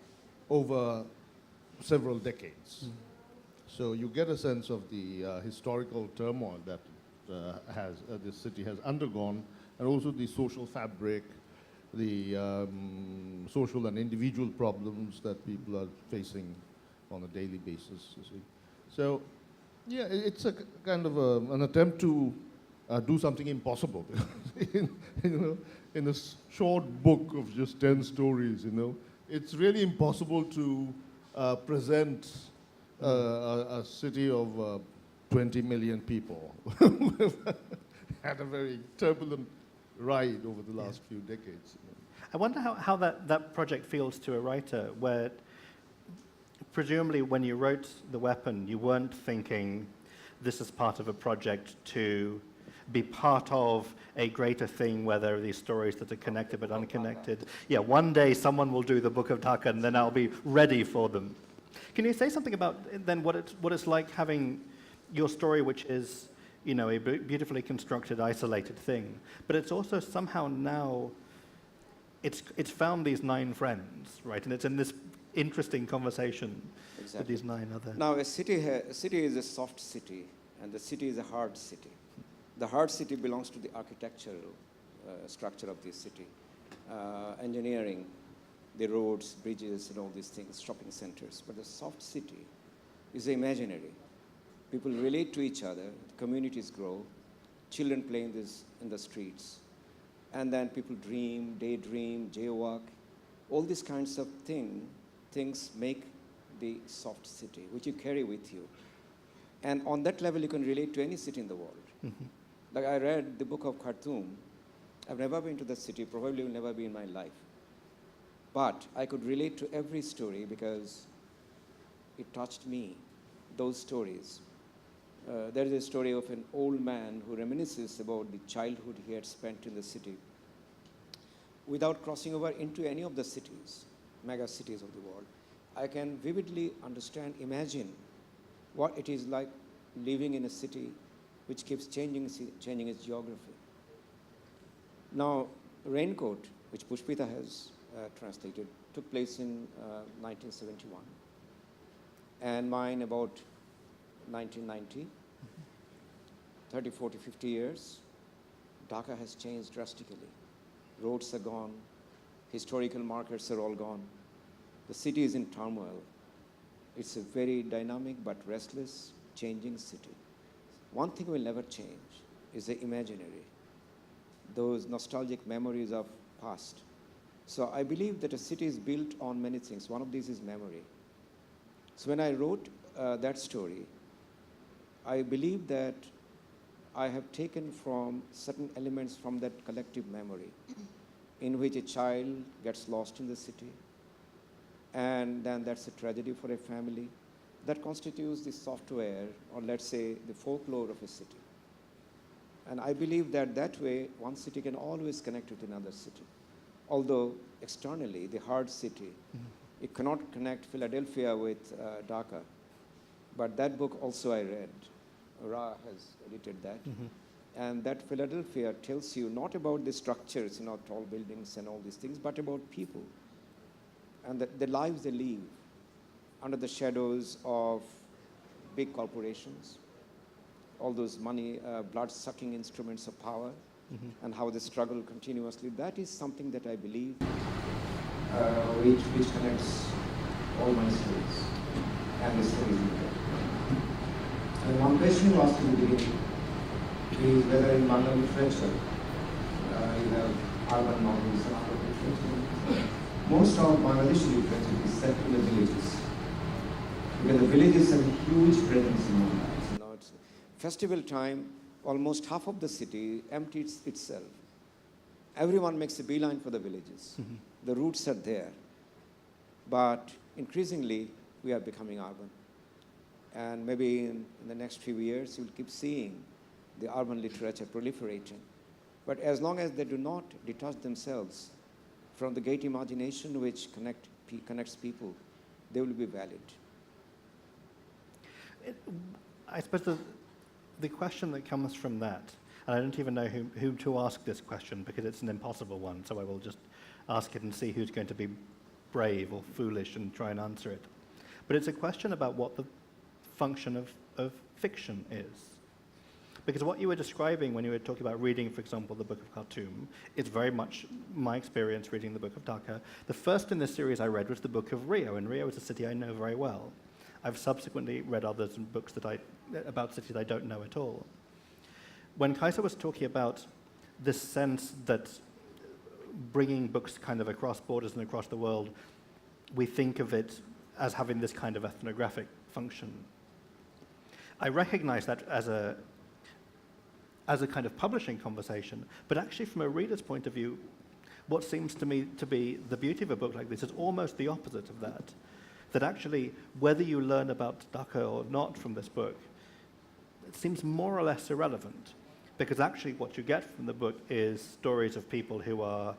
over several decades. So you get a sense of the historical turmoil that this city has undergone, and also the social fabric, the social and individual problems that people are facing on a daily basis, you see. So, yeah, it's a kind of an attempt to do something impossible. In a short book of just 10 stories, it's really impossible to present a city of 20 million people who have had a very turbulent ride over the last few decades. I wonder how that project feels to a writer, where presumably when you wrote The Weapon, you weren't thinking this is part of a project to be part of a greater thing where there are these stories that are connected but unconnected. Yeah, one day someone will do the Book of Dhaka and then I'll be ready for them. Can you say something about then what it's like having your story, which is a beautifully constructed, isolated thing, but it's also somehow now it's found these 9 friends, right? And it's in this interesting conversation with these 9 other. Now, a city is a soft city, and the city is a hard city. The hard city belongs to the architectural structure of this city, engineering, the roads, bridges, and all these things, shopping centers. But the soft city is imaginary. People relate to each other, communities grow, children play in the streets, and then people dream, daydream, jaywalk, All these kinds of things make the soft city, which you carry with you. And on that level, you can relate to any city in the world. Like I read the Book of Khartoum. I've never been to that city, probably will never be in my life. But I could relate to every story because it touched me, those stories. There is a story of an old man who reminisces about the childhood he had spent in the city without crossing over into any of the cities, mega cities of the world. I can vividly understand, imagine what it is like living in a city which keeps changing its geography. Now, Raincoat, which Pushpita has translated, took place in 1971, and mine about 1990. 30, 40, 50 years, Dhaka has changed drastically. Roads are gone, historical markers are all gone. The city is in turmoil. It's a very dynamic but restless, changing city. One thing will never change is the imaginary, those nostalgic memories of past. So I believe that a city is built on many things. One of these is memory. So when I wrote that story, I believe that I have taken from certain elements from that collective memory in which a child gets lost in the city, and then that's a tragedy for a family. That constitutes the software, or let's say the folklore of a city. And I believe that that way one city can always connect with another city. Although externally, the hard city, it cannot connect Philadelphia with Dhaka. But that book also I read. Ra has edited that. And that Philadelphia tells you not about the structures, tall buildings and all these things, but about people and the lives they live under the shadows of big corporations, all those money, blood-sucking instruments of power, and how they struggle continuously. That is something that I believe which connects all my stories and the stories in there. And one question you asked in the beginning is whether in Bangla literature you have urban novels and other literature. Most of Bangladeshi literature is set in the villages, because the villages have a huge presence in our lives. It's festival time, almost half of the city empties itself. Everyone makes a beeline for the villages. The roots are there. But increasingly, we are becoming urban. And maybe in the next few years, you'll keep seeing the urban literature proliferating. But as long as they do not detach themselves from the great imagination which connects people, they will be valid. I suppose the question that comes from that, and I don't even know whom to ask this question because it's an impossible one, so I will just ask it and see who's going to be brave or foolish and try and answer it. But it's a question about what the function of fiction is. Because what you were describing when you were talking about reading, for example, the Book of Khartoum, is very much my experience reading the Book of Dhaka. The first in this series I read was the Book of Rio, and Rio is a city I know very well. I've subsequently read others and books about cities I don't know at all. When Kaisa was talking about this sense that bringing books kind of across borders and across the world, we think of it as having this kind of ethnographic function. I recognize that as a kind of publishing conversation, but actually from a reader's point of view, what seems to me to be the beauty of a book like this is almost the opposite of that. That actually, whether you learn about Dhaka or not from this book, it seems more or less irrelevant, because actually what you get from the book is stories of people who are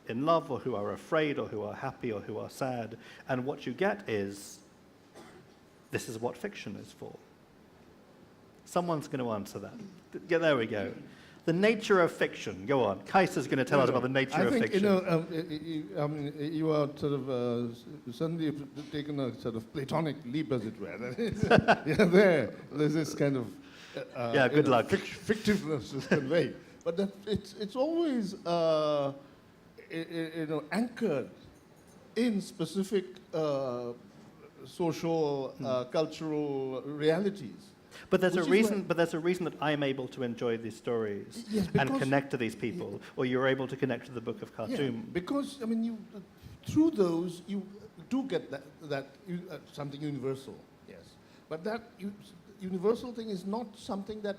in love or who are afraid or who are happy or who are sad, and what you get is, this is what fiction is for. Someone's going to answer that. Yeah, there we go. The nature of fiction. Go on. Kaisa's going to tell us about the nature of fiction. You are sort of suddenly taken a sort of Platonic leap, as it were. There's this kind of good luck. Fictiveness is conveyed, but it's always anchored in specific social, cultural realities. But there's a reason that I'm able to enjoy these stories and connect to these people, or you're able to connect to the Book of Khartoum. Yeah, because through those, you do get something universal, yes. But that universal thing is not something that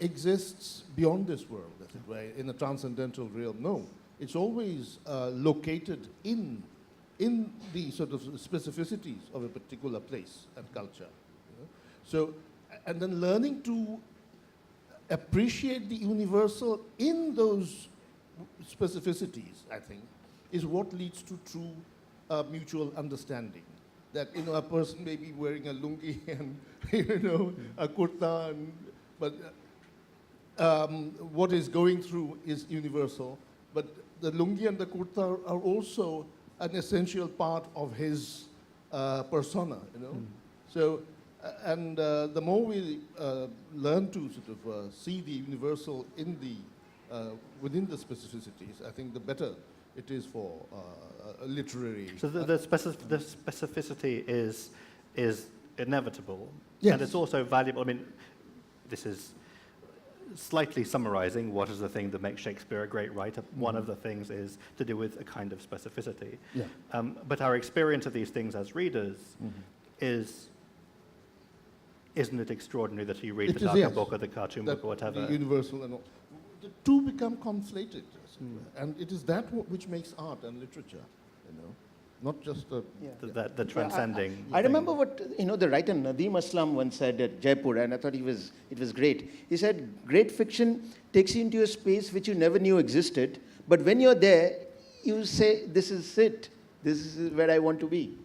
exists beyond this world, as it were, in a transcendental realm. No, it's always located in the sort of specificities of a particular place and culture. You know? So, and then learning to appreciate the universal in those specificities, I think, is what leads to true mutual understanding. That, you know, a person may be wearing a lungi and, you know, a kurta, but what is going through is universal. But the lungi and the kurta are also an essential part of his persona, you know. So, and the more we learn to sort of see the universal in the within the specificities, I think the better it is for literary. So the specificity is inevitable, Yes. and it's also valuable. I mean, this is slightly summarizing what is the thing that makes Shakespeare a great writer. One of the things is to do with a kind of specificity. Yeah. But our experience of these things as readers isn't it extraordinary that you read It the is, Dhaka yes. book or the cartoon That book or whatever? the universal and all. The two become conflated, as it were. And it is that which makes art and literature, you know, not just the. The transcending. I thing. remember what, you know, the writer Nadeem Aslam once said at Jaipur, and I thought it was great. He said, great fiction takes you into a space which you never knew existed, but when you're there, you say, this is it. This is where I want to be.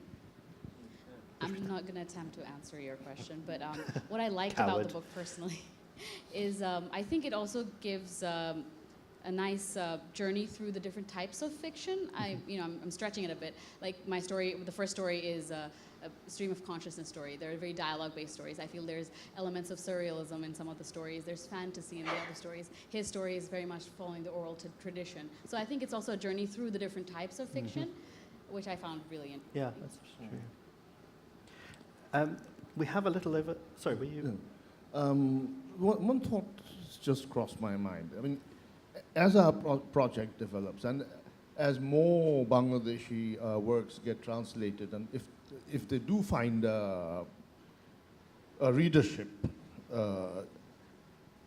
I'm not going to attempt to answer your question, but what I liked about Coward. the book personally is I think it also gives a nice journey through the different types of fiction. I'm stretching it a bit. Like my story, the first story is a stream of consciousness story. They're very dialogue-based stories. I feel there's elements of surrealism in some of the stories. There's fantasy in the other stories. His story is very much following the oral tradition. So I think it's also a journey through the different types of fiction, which I found really interesting. Yeah, that's true. We have a little over. Sorry, were you? One thought just crossed my mind. I mean, as our project develops and as more Bangladeshi works get translated, and if they do find a readership,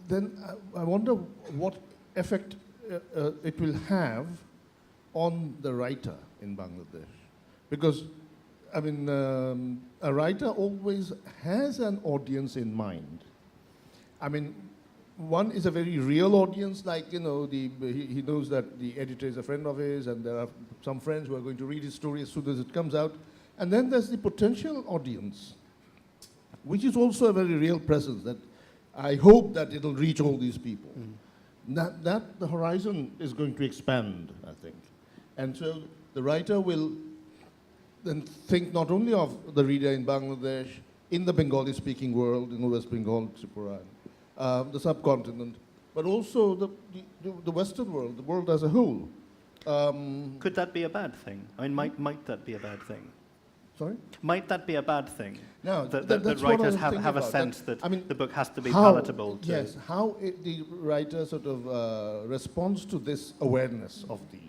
then I wonder what effect it will have on the writer in Bangladesh. Because, I mean, a writer always has an audience in mind. I mean, one is a very real audience, like, you know, he knows that the editor is a friend of his, and there are some friends who are going to read his story as soon as it comes out. And then there's the potential audience, which is also a very real presence, that I hope that it'll reach all these people. That the horizon is going to expand, I think. And so the writer will then think not only of the reader in Bangladesh, in the Bengali-speaking world, in West Bengal, Tripura, the subcontinent, but also the Western world, the world as a whole. Could that be a bad thing? I mean, might that be a bad thing? Sorry? Might that be a bad thing? No, that that's what I writers was have thinking a about, sense that I mean, the book has to be how- palatable to. Yes, how the writer sort of responds to this awareness of the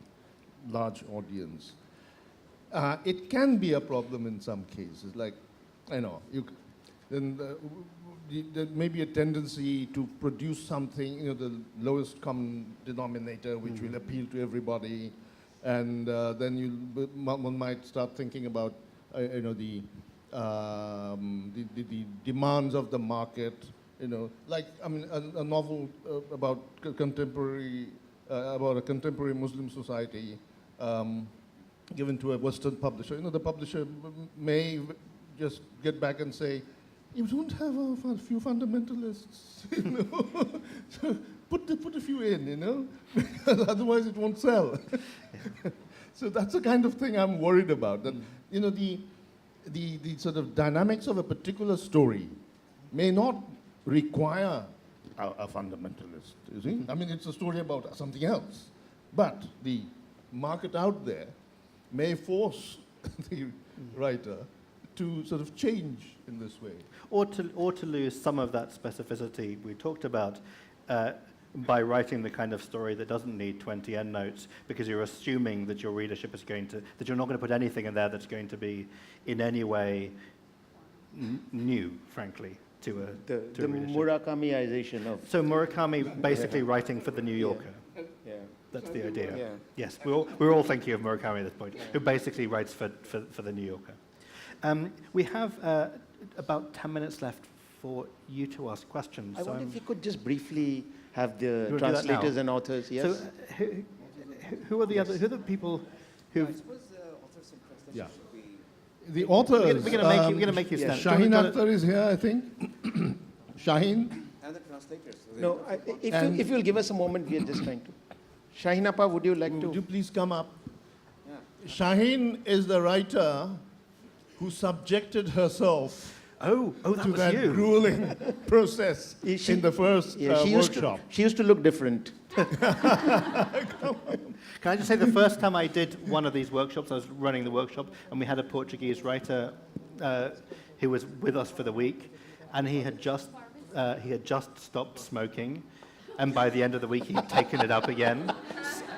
large audience. It can be a problem in some cases, like, there may be a tendency to produce something, you know, the lowest common denominator, which will appeal to everybody, and then one might start thinking about, the demands of the market, you know, like, I mean, a novel about a contemporary Muslim society, given to a Western publisher. You know, the publisher may just get back and say, you don't have a few fundamentalists, you know. So put a few in, you know, because otherwise it won't sell. So that's the kind of thing I'm worried about. That, you know, the sort of dynamics of a particular story may not require a fundamentalist, you see? I mean, it's a story about something else. But the market out there may force the writer to sort of change in this way. Or to lose some of that specificity we talked about by writing the kind of story that doesn't need 20 endnotes, because you're assuming that your readership is going to, that you're not going to put anything in there that's going to be in any way new, frankly, to a The readership. Murakamiization of. So Murakami basically writing for the New Yorker. Yeah. That's the idea. Yeah. Yes, we're all thinking of Murakami at this point, who basically writes for the New Yorker. We have about 10 minutes left for you to ask questions. I So wonder I'm- if you could just briefly have You the wanna do that now? translators and authors. Yes. So who are the other? Who are the people who? I suppose authors and translation Yeah. should be. The authors. We're going to make you yeah, stand. Do you Shaheen wanna- Akhtar is here, I think. Shaheen. And the translators. So they No, don't- if you'll give us a moment, we are just trying to. Shaheen Appa, would you like Would you to? please come up? Yeah. Shaheen is the writer who subjected herself Oh, that to was that you. grueling process Is she- in the first Yeah, workshop. she used to look different. Can I just say, the first time I did one of these workshops, I was running the workshop, and we had a Portuguese writer who was with us for the week, and he had just stopped smoking, and by the end of the week he'd taken it up again.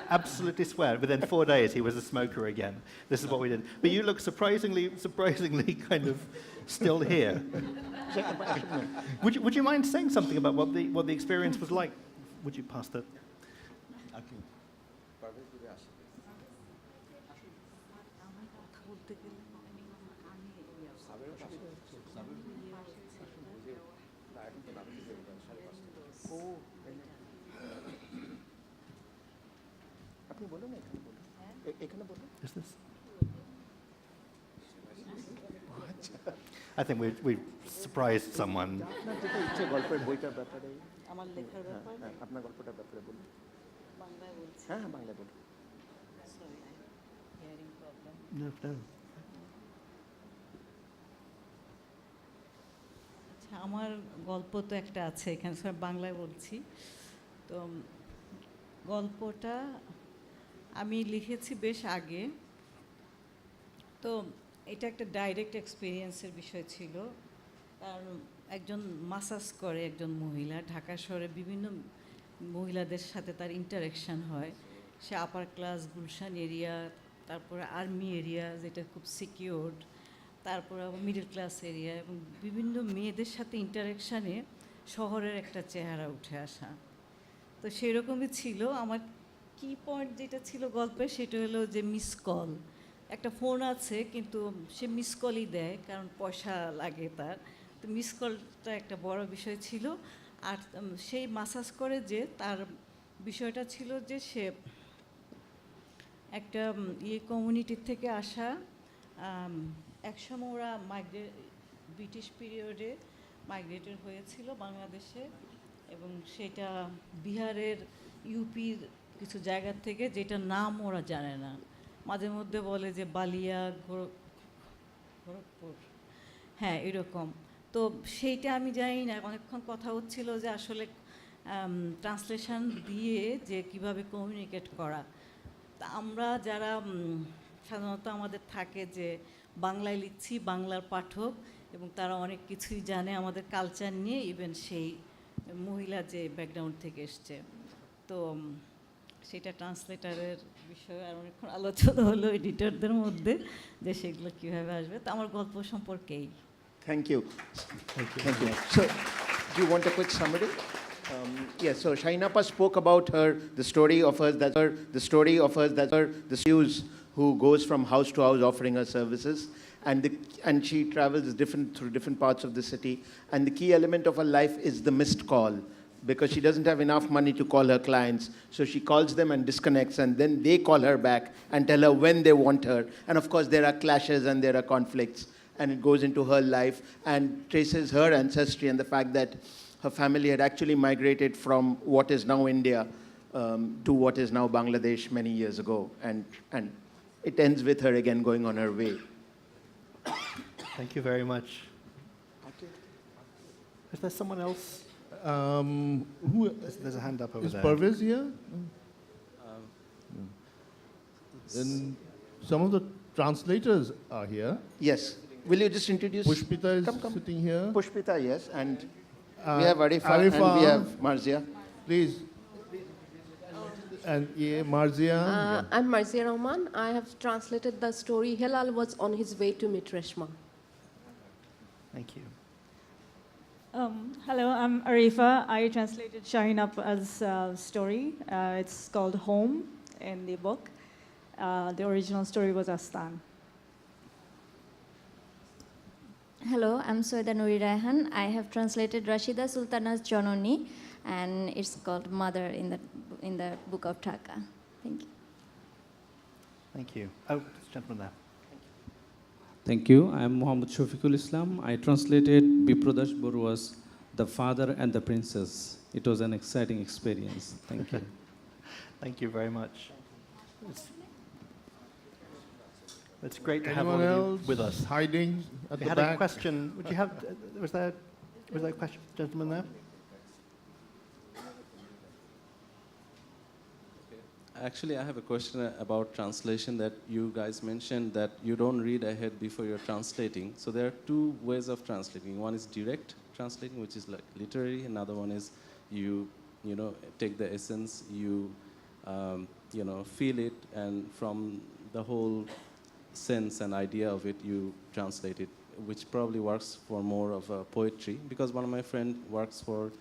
Absolutely swear. Within 4 days he was a smoker again. This is what we did. But you look surprisingly kind of still here. Would you mind saying something about what the experience was like? Would you pass that? আপনি বলুন না, এখানে বলুন। এখানে বলুন। Is this? I think we've surprised someone. আপনার যেটা ইচ্ছে গল্পের বইটার ব্যাপারে, আমার লেখার ব্যাপার হ্যাঁ, আপনার গল্পটার ব্যাপারে বলুন। বাংলায় বলছি হ্যাঁ, বাংলায় বলুন। Sorry hearing problem No. আচ্ছা আমার গল্প তো একটা আছে এখানে সব বাংলায় বলছি তো গল্পটা আমি লিখেছি বেশ আগে তো এটা একটা ডাইরেক্ট এক্সপিরিয়েন্সের বিষয় ছিল কারণ একজন মাসাজ করে একজন মহিলা ঢাকা শহরে বিভিন্ন মহিলাদের সাথে তার ইন্টারেকশন হয় সে আপার ক্লাস গুলশান এরিয়া তারপরে আর্মি এরিয়া যেটা খুব সিকিউরড তারপরে আবার মিডল ক্লাস এরিয়া এবং বিভিন্ন মেয়েদের সাথে ইন্টারেকশানে শহরের একটা চেহারা উঠে আসা তো সেরকমই ছিল আমার কি পয়েন্ট যেটা ছিল গল্পে সেটা হলো যে মিস কল একটা ফোন আছে কিন্তু সে মিস কলই দেয় কারণ পয়সা লাগে তার তো মিস কলটা একটা বড় বিষয় ছিল আর সেই মাসাজ করে যে তার বিষয়টা ছিল যে সে একটা কমিউনিটির থেকে আসা একসময় ওরা ব্রিটিশ পিরিয়ডে মাইগ্রেটেড হয়েছিল বাংলাদেশে এবং সেটা বিহারের ইউপির কিছু জায়গার থেকে যেটা নাম ওরা জানে না মাঝে মধ্যে বলে যে বালিয়া গোরখপুর হ্যাঁ এরকম তো সেইটা আমি জানি না অনেকক্ষণ কথা হচ্ছিল যে আসলে ট্রান্সলেশন দিয়ে যে কিভাবে কমিউনিকেট করা তা আমরা যারা সাধারণত আমাদের থাকে যে বাংলায় লিখছি বাংলার পাঠক এবং তারা অনেক কিছুই জানে আমাদের কালচার নিয়ে ইভেন সেই মহিলা যে ব্যাকগ্রাউন্ড থেকে এসছে তো সেটা ট্রান্সলেটারের বিষয়ে আর অনেকক্ষণ আলোচনা হলো এডিটরদের মধ্যে যে সেগুলো কীভাবে আসবে তো আমার গল্প সম্পর্কেই Thank you. Thank you. So, do you want a quick summary? Yes. So Shahinappa spoke about the story of her the Suse who goes from house to house offering her services, and she travels through different parts of the city. And the key element of her life is the missed call, because she doesn't have enough money to call her clients, so she calls them and disconnects, and then they call her back and tell her when they want her. And of course, there are clashes and there are conflicts. And it goes into her life and traces her ancestry and the fact that her family had actually migrated from what is now India to what is now Bangladesh many years ago. And it ends with her again going on her way. Thank you very much. Is there someone else? Who There's a hand up over is there. Parvez here? And some of the translators are here. Yes. Will you just introduce? Pushpita is Come. sitting here. Pushpita, yes. And we have Arifa, and Arifa. we have Marzia. Please And Marzia? I'm Marzia Rahman. I have translated the story Hilal was on his way to meet Reshma. Thank you. Hello, I'm Arifa. I translated Shaheen Appa's story. It's called Home in the book. The original story was Astan. Hello, I'm Soeda Nuri Raihan. I have translated Rashida Sultana's Janoni, and it's called Mother in the Book of Dhaka. Thank you. Thank you. Oh, this gentleman there. Thank you. I am Muhammad Shafiqul Islam. I translated Biprodash Borua's The Father and the Princess. It was an exciting experience. Thank you. Thank you very much. It's great to have all Anyone of you else with us. hiding at We the had back? a question. Would you have? Was there a question, gentleman there? Actually, I have a question about translation that you guys mentioned that you don't read ahead before you're translating. So there are two ways of translating. One is direct translating, which is like literary. Another one is you take the essence, you feel it, and from the whole sense and idea of it, you translate it, which probably works for more of a poetry. Because one of my friends works for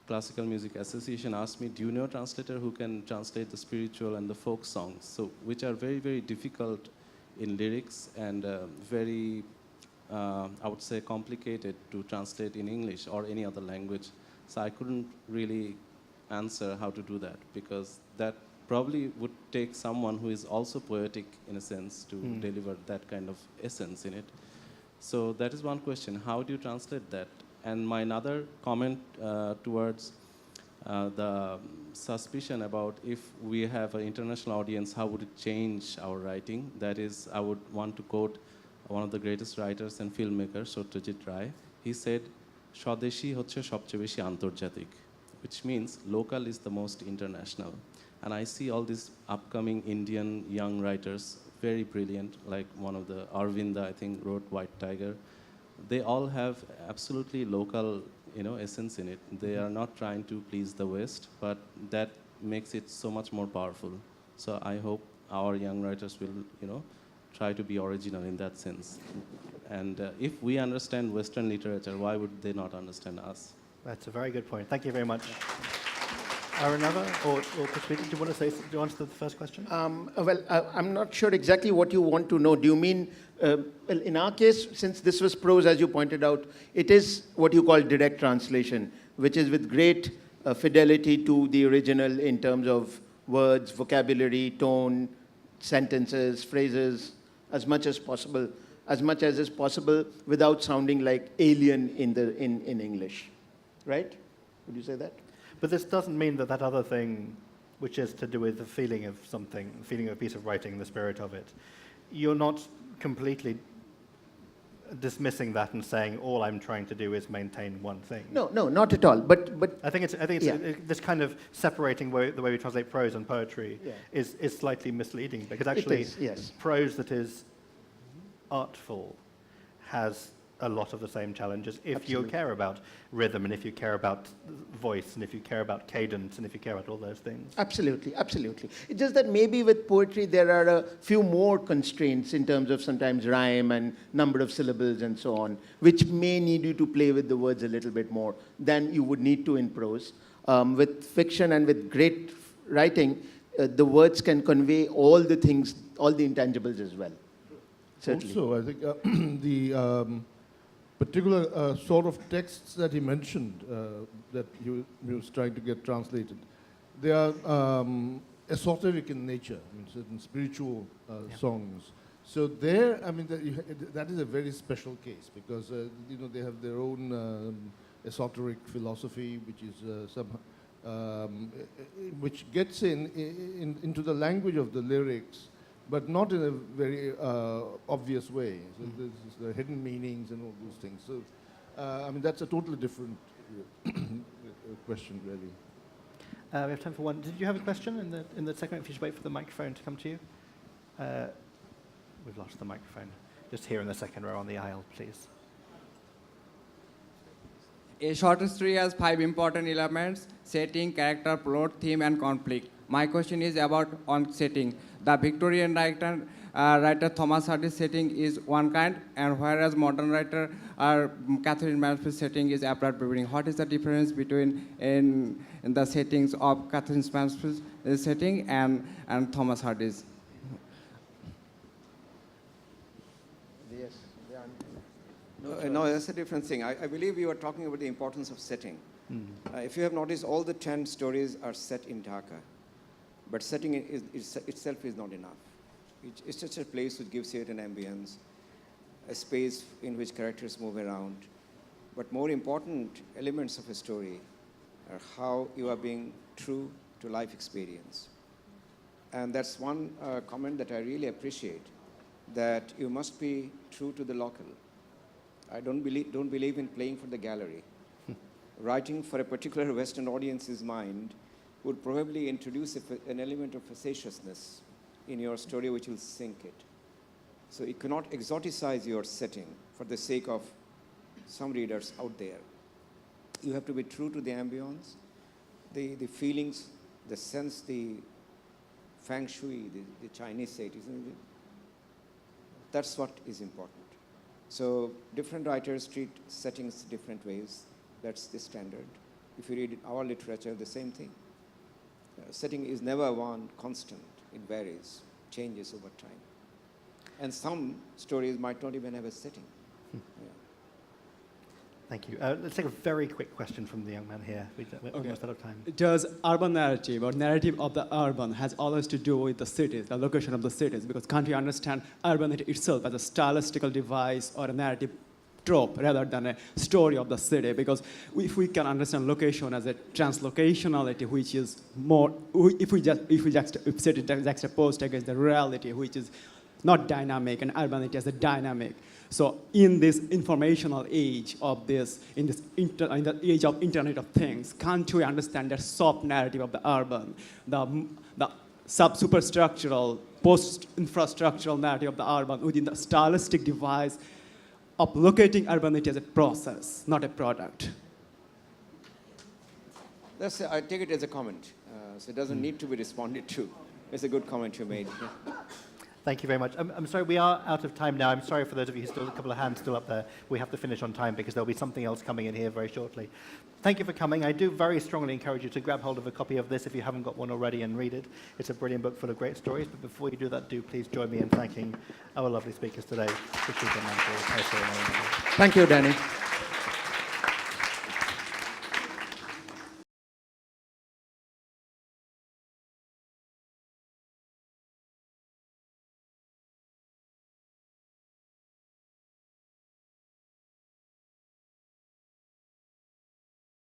Classical Music Association, asked me, do you know a translator who can translate the spiritual and the folk songs, so which are very, very difficult in lyrics and very, I would say, complicated to translate in English or any other language. So I couldn't really answer how to do that, because that probably would take someone who is also poetic in a sense to deliver that kind of essence in it. So that is one question. How do you translate that? And my another comment towards the suspicion about if we have an international audience, how would it change our writing? That is, I would want to quote one of the greatest writers and filmmakers, Satyajit Ray. He said, "Swadeshi hocche সবচেয়ে বেশি আন্তর্জাতিক," which means local is the most international. And I see all these upcoming Indian young writers, very brilliant, like one of the Arvinda, I think, wrote White Tiger. They all have absolutely local, essence in it. They are not trying to please the West, but that makes it so much more powerful. So I hope our young writers will, try to be original in that sense. And if we understand Western literature, why would they not understand us? That's a very good point. Thank you very much. Aranava or Pushpita, do you want to say? Do you answer the first question? I'm not sure exactly what you want to know. Do you mean, well, in our case, since this was prose, as you pointed out, it is what you call direct translation, which is with great fidelity to the original in terms of words, vocabulary, tone, sentences, phrases, as much as is possible, without sounding like alien in English, right? Would you say that? But this doesn't mean that other thing, which is to do with the feeling of something, feeling of a piece of writing, the spirit of it, you're not completely dismissing that and saying all I'm trying to do is maintain one thing. No, not at all. But I think it's this kind of separating the way we translate prose and poetry is slightly misleading, because actually prose that is artful has a lot of the same challenges if you care about rhythm and if you care about voice and if you care about cadence and if you care about all those things. Absolutely. It's just that maybe with poetry there are a few more constraints in terms of sometimes rhyme and number of syllables and so on, which may need you to play with the words a little bit more than you would need to in prose. With fiction and with great writing, the words can convey all the things, all the intangibles as well. Certainly. Also, I think the particular sort of texts that he mentioned that he was trying to get translated, they are esoteric in nature, certain spiritual songs. So there, that is a very special case, because they have their own esoteric philosophy, which is which gets into the language of the lyrics, but not in a very obvious way. So there's the hidden meanings and all those things. So, that's a totally different question, really. We have time for one. Did you have a question in the second? If you should wait for the microphone to come to you. We've lost the microphone. Just here in the second row on the aisle, please. A short story has 5 important elements: setting, character, plot, theme, and conflict. My question is about on setting. The Victorian writer Thomas Hardy's setting is one kind, and whereas modern writer Catherine Mansfield's setting is upright building. What is the difference between in the settings of Catherine Mansfield's setting and Thomas Hardy's? Yes. No, that's a different thing. I believe you are talking about the importance of setting. If you have noticed, all the 10 stories are set in Dhaka, but setting itself is not enough. It's just a place which gives you an ambience, a space in which characters move around. But more important elements of a story are how you are being true to life experience. And that's one comment that I really appreciate, that you must be true to the local. I don't believe in playing for the gallery. Writing for a particular Western audience's mind would probably introduce an element of facetiousness in your story which will sink it. So you cannot exoticize your setting for the sake of some readers out there. You have to be true to the ambience, the feelings, the sense, the feng shui, the Chinese say it, isn't it? That's what is important. So different writers treat settings different ways. That's the standard. If you read our literature, the same thing. Setting is never one constant. It varies, changes over time. And some stories might not even have a setting. Yeah. Thank you. Let's take a very quick question from the young man here. We're almost out of time. Does urban narrative or narrative of the urban has always to do with the cities, the location of the cities? Because can't we understand urbanity itself as a stylistical device or a narrative trope rather than a story of the city? Because if we can understand location as a translocationality, which is more, if we set it juxtaposed against the reality, which is not dynamic, and urbanity as a dynamic. So in this informational age of this, in the age of Internet of Things, can't we understand that soft narrative of the urban, the sub-superstructural, post-infrastructural narrative of the urban within the stylistic device of locating urbanity as a process, not a product? I take it as a comment, so it doesn't need to be responded to. It's a good comment you made. Yeah. Thank you very much. I'm sorry, we are out of time now. I'm sorry for those of you who still, a couple of hands still up there. We have to finish on time because there'll be something else coming in here very shortly. Thank you for coming. I do very strongly encourage you to grab hold of a copy of this if you haven't got one already and read it. It's a brilliant book full of great stories. But before you do that, do please join me in thanking our lovely speakers today. Thank you, Danny.